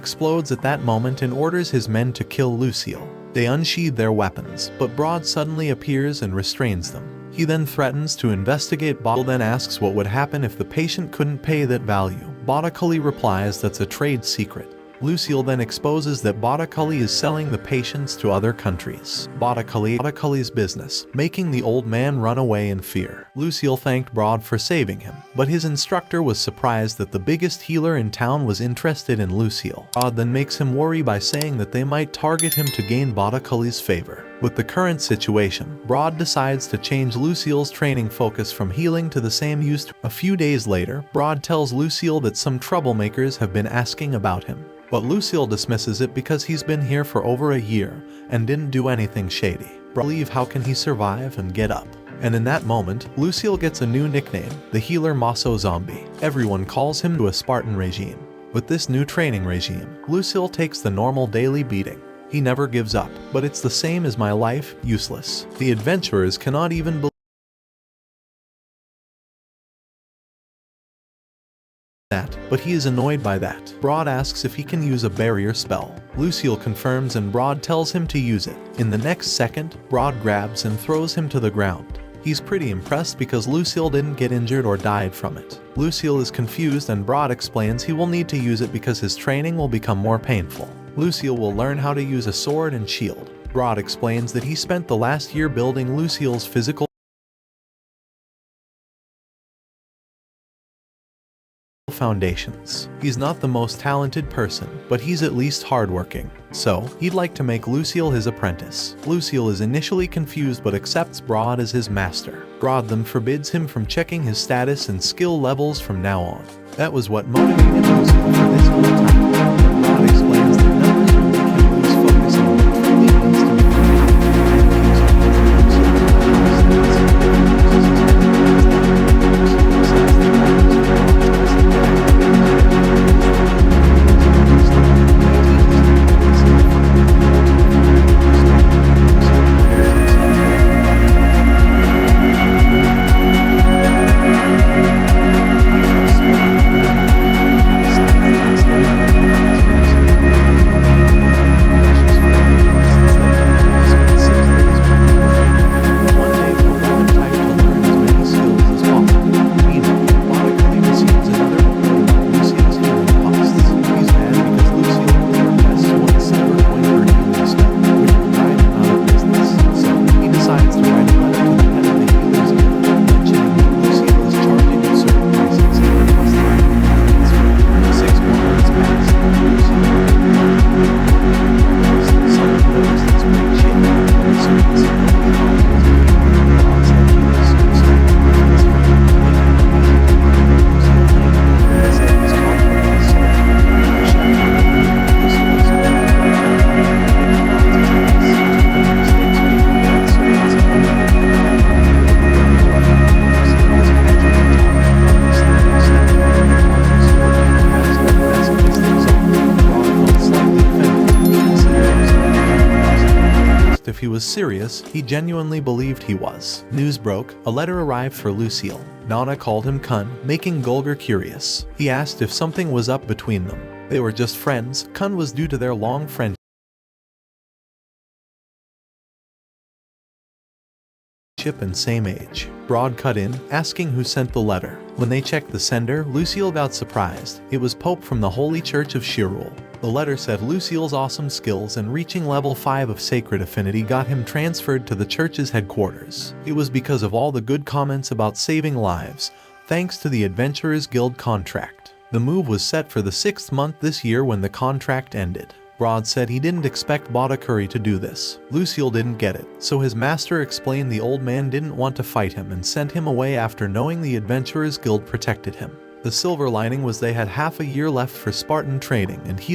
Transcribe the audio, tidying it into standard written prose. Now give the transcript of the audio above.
explodes at that moment and orders his men to kill Lucille. They unsheathe their weapons, but Broad suddenly appears and restrains them. He then threatens to investigate. Broad then asks what would happen if the patient couldn't pay that value. Botticelli replies that's a trade secret. Lucille then exposes that Botticelli is selling the patients to other countries. Botticelli's business, making the old man run away in fear. Lucille thanked Broad for saving him, but his instructor was surprised that the biggest healer in town was interested in Lucille. Broad then makes him worry by saying that they might target him to gain Botticelli's favor. With the current situation, Broad decides to change Lucille's training focus from healing to the same used. A few days later, Broad tells Lucille that some troublemakers have been asking about him. But Lucille dismisses it because he's been here for over a year and didn't do anything shady. Believe how can he survive and get up? And in that moment, Lucille gets a new nickname, the healer Maso Zombie. Everyone calls him to a Spartan regime. With this new training regime, Lucille takes the normal daily beating. He never gives up, but it's the same as my life, useless. The adventurers cannot even believe that, but he is annoyed by that. Broad asks if he can use a barrier spell. Lucille confirms and Broad tells him to use it. In the next second, Broad grabs and throws him to the ground. He's pretty impressed because Lucille didn't get injured or died from it. Lucille is confused and Broad explains he will need to use it because his training will become more painful. Lucille will learn how to use a sword and shield. Broad explains that he spent the last year building Lucille's physical foundations. He's not the most talented person, but he's at least hardworking. So, he'd like to make Lucille his apprentice. Lucille is initially confused but accepts Broad as his master. Broad then forbids him from checking his status and skill levels from now on. That was what motivated Lucille for this whole time. Broad explains that numbers will make him lose focus on what truly needs to be if he was serious, he genuinely believed he was. News broke, a letter arrived for Lucille. Nana called him Kun, making Gulger curious. He asked if something was up between them. They were just friends. Kun was due to their long friendship and same age. Broad cut in, asking who sent the letter. When they checked the sender, Lucille got surprised. It was Pope from the Holy Church of Shirul. The letter said Lucille's awesome skills and reaching level 5 of Sacred Affinity got him transferred to the church's headquarters. It was because of all the good comments about saving lives, thanks to the Adventurers Guild contract. The move was set for the 6th month this year when the contract ended. Broad said he didn't expect Botticelli to do this. Lucille didn't get it, so his master explained the old man didn't want to fight him and sent him away after knowing the Adventurers Guild protected him. The silver lining was they had half a year left for Spartan training and he